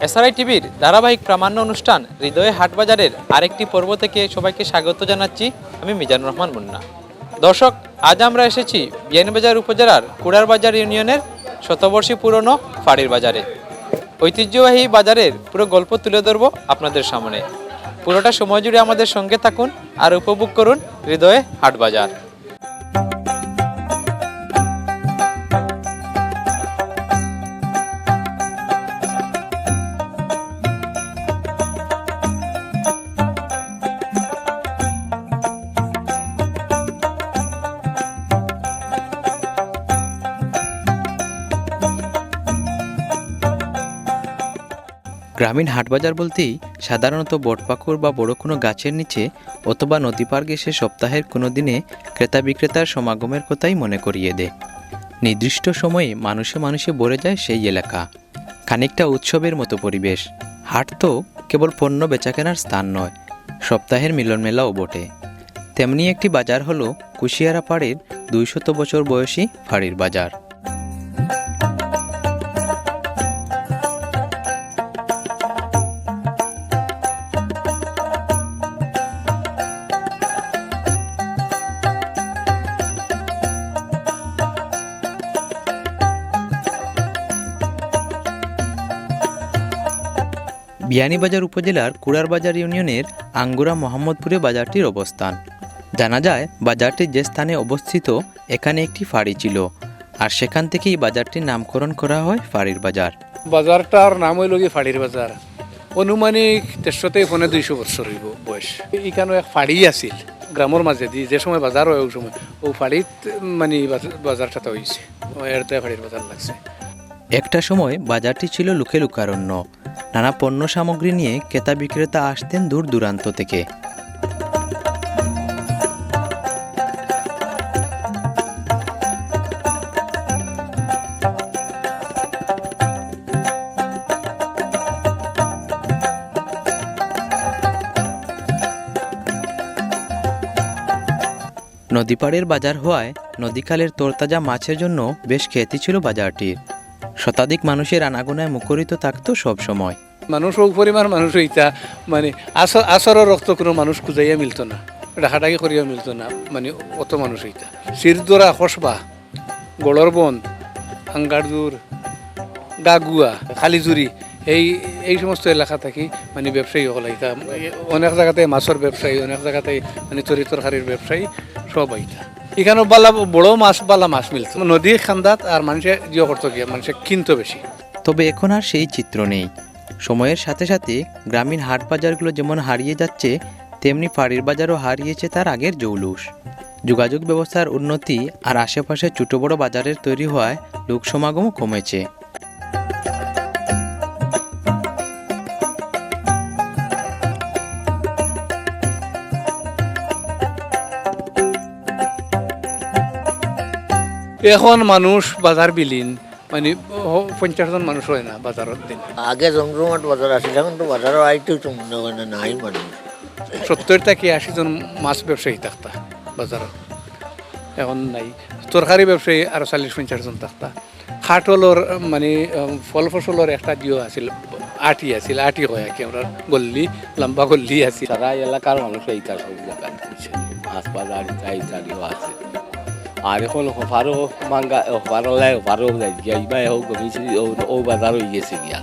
SRI টিভির ধারাবাহিক প্রামাণ্য অনুষ্ঠান হৃদয়ে হাটবাজারের আরেকটি পর্ব থেকে সবাইকে স্বাগত জানাচ্ছি। আমি মিজানুর রহমান মুন্না। দর্শক, আজ আমরা এসেছি বিয়ানীবাজার উপজেলার কুড়ারবাজার ইউনিয়নের শতবর্ষী পুরনো ফাড়ির বাজারে। ঐতিহ্যবাহী বাজারের পুরো গল্প তুলে ধরব আপনাদের সামনে। পুরোটা সময় জুড়ে আমাদের সঙ্গে থাকুন আর উপভোগ করুন হৃদয়ে হাটবাজার। গ্রামীণ হাটবাজার বলতেই সাধারণত বটপাকুড় বা বড় কোনো গাছের নিচে অথবা নদী পার ঘেঁষে সপ্তাহের কোনো দিনে ক্রেতা বিক্রেতার সমাগমের কথাই মনে করিয়ে দেয়। নির্দিষ্ট সময়ে মানুষে মানুষে ভরে যায় সেই এলাকা, খানিকটা উৎসবের মতো পরিবেশ। হাট তো কেবল পণ্য বেচাকেনার স্থান নয়, সপ্তাহের মিলন মেলাও বটে। তেমনি একটি বাজার হলো কুশিয়ারা পাড়ের 200 বছর বয়সী ফাড়ির বাজার। বিয়ানীবাজার উপজেলার কুড়ারবাজার ইউনিয়নের আঙ্গুরা মোহাম্মদপুরে বাজারটির অবস্থান। জানা যায় বাজারটি যে স্থানে অবস্থিত এখানে একটি ফাড়ি ছিল, আর সেখান থেকেই বাজারটির নামকরণ করা হয় ফাড়ির বাজার। বাজারটার নাম হইল কি ফাড়ির বাজার। অনুমানিক 150-200 বছর হইব বয়স। এখানে এক ফাড়ি আছিল গ্রামের মাঝে দিয়ে, যে সময় বাজার হয় ওই সময় ও ফাড়িত মানে বাজারটা হয়েছে, এর ফাড়ির বাজার লাগছে। একটা সময় বাজারটি ছিল লুকে লুকারণ্য। নানা পণ্য সামগ্রী নিয়ে ক্রেতা বিক্রেতা আসতেন দূর দূরান্ত থেকে। নদীপাড়ের বাজার হওয়ায় নদীখালের তরতাজা মাছের জন্য বেশ খ্যাতি ছিল বাজারটির। শতাধিক মানুষের আনাগোনায় মুখরিত থাকতো সব সময়। মানুষ ও পরিমাণ মানুষ হইতা মানে আসরের রক্ত কোনো মানুষ খুঁজাইয়া মিলত না, ডাকাডাকি করিয়া মিলত না, মানে অত মানুষ হইতা। শিরদোরা, কসবা, গড়র বন্ধ, আঙ্গারদুর, গাগুয়া, খালিজুরি, এই সমস্ত এলাকা থাকি মানে ব্যবসায়ী হল হইতা। অনেক জায়গাতে মাছের ব্যবসায়ী, অনেক জায়গাতে মানে তরিতরকারির ব্যবসায়ী সব হইতা। এখানে বড় মাছ বালা মাছ মিলত নদী খান্দাত, আর মানুষে জিও করতো গিয়া মানুষে কিনতো বেশি। তবে এখন আর সেই চিত্র নেই। সময়ের সাথে সাথে গ্রামীণ হাট বাজারগুলো যেমন হারিয়ে যাচ্ছে, তেমনি ফাড়ির বাজারও হারিয়েছে তার আগের জৌলুস। যোগাযোগ ব্যবস্থার উন্নতি আর আশেপাশে ছোট বড় বাজারের তৈরি হওয়ায় লোক সমাগমও কমেছে। এখন মানুষ বাজার বিলীন, মানে 50 জন মানুষ হয় না বাজারের দিন। আগে জমজমাট বাজার আসিল, এখন তো বাজারও আইতেও তো মনে হয় না, নাই মানুষ। 70-80 জন মাছ ব্যবসায়ী থাকতা বাজারত, এখন নাই। তরকারি ব্যবসায়ী আরো 40-50 জন থাকতা। খাটলর মানে ফল ফসলের একটা দিও আছিল, আটি আছিল, আটি হয় কি আমরা গল্লি, লম্বা গল্লি আছিল। সারা এলাকার মানুষ এইটা সব জায়গা মাছ বাজার ইত্যাদিও আছে। আর এখন ফারো মাঙ্গা ফারলাই ফারো যাইবা হোক গমিছি ও বাজার হয়ে গেছে গিয়া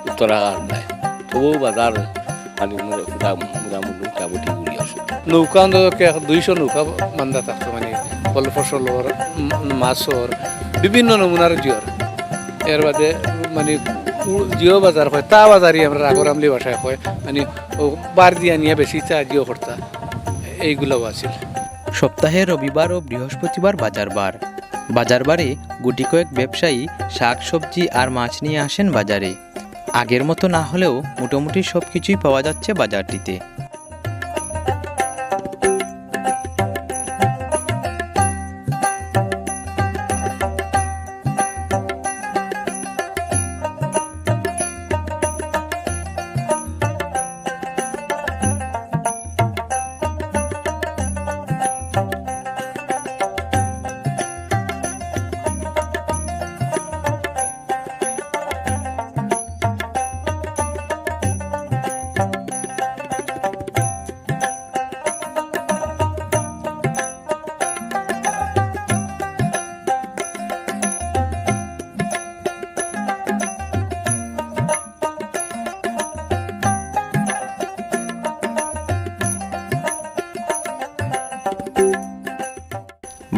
উত্তরাখণ্ড নাই, তবু বাজার মানে মোটামুটি ঘুরি আসে। নৌকা অন্তত 200 নৌকা বান্ধা থাকতো, মানে ফল ফসলের, মাছর, বিভিন্ন নমুনার জিওর। এর বাদে মানে জিও বাজার হয়, তা বাজারই আমরা রাগরামলি ভাষায় হয়, মানে ও বার দিয়া নিয়ে বেশি চা জিও করতা, এইগুলোও আছিল। সপ্তাহে রবিবার ও বৃহস্পতিবার বাজারবারে গুটি কয়েক ব্যবসায়ী শাক সবজি আর মাছ নিয়ে আসেন বাজারে। আগের মতো না হলেও মোটামুটি সব কিছুই পাওয়া যাচ্ছে বাজারটিতে।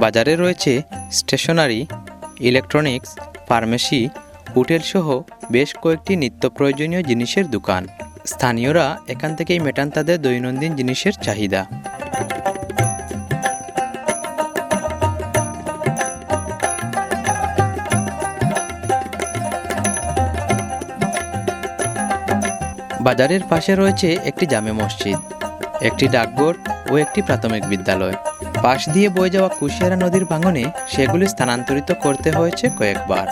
বাজারে রয়েছে স্টেশনারি, ইলেকট্রনিক্স, ফার্মেসি, হোটেল সহ বেশ কয়েকটি নিত্য প্রয়োজনীয় জিনিসের দোকান। স্থানীয়রা এখান থেকেই মেটান তাদের দৈনন্দিন জিনিসের চাহিদা। বাজারের পাশে রয়েছে একটি জামে মসজিদ, একটি ডাকঘর ও একটি প্রাথমিক বিদ্যালয়। পাশ দিয়ে বয়ে যাওয়া কুশিয়ারা নদীর ভাঙনে সেগুলি স্থানান্তরিত করতে হয়েছে কয়েকবার।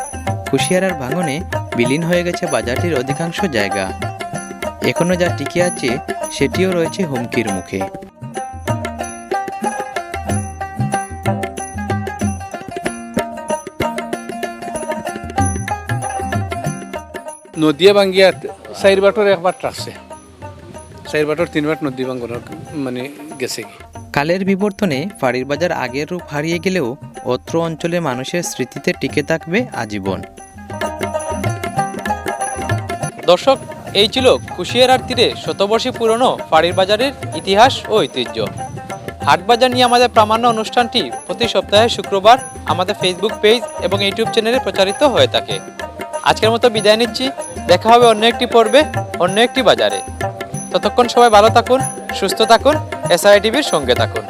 কুশিয়ারার ভাঙনে বিলীন হয়ে গেছে বাজারটির অধিকাংশ জায়গা। এখনো যা টিকে আছে সেটিও রয়েছে হুমকির মুখে। নদিয়া ভাঙ্গিয়া 4 বাটর একবার ট্রাকছে, 4 বাটর 3 বাট নদী ভাঙ্গনের মানে গেছে কি। কালের বিবর্তনে ফাঁড়ির বাজার আগের রূপ হারিয়ে গেলেও অত্র অঞ্চলে মানুষের স্মৃতিতে টিকে থাকবে আজীবন। দর্শক, এই ছিল কুশিয়ারার তীরে শতবর্ষী পুরনো ফাঁড়ির বাজারের ইতিহাস ও ঐতিহ্য। হাটবাজার নিয়ে আমাদের প্রামাণ্য অনুষ্ঠানটি প্রতি সপ্তাহে শুক্রবার আমাদের ফেসবুক পেজ এবং ইউটিউব চ্যানেলে প্রচারিত হয়ে থাকে। আজকের মতো বিদায় নিচ্ছি, দেখা হবে অন্য একটি পর্বে, অন্য একটি বাজারে। ততক্ষণ সবাই ভালো থাকুন, সুস্থ থাকুন, SRI টিভির সঙ্গে থাকুন।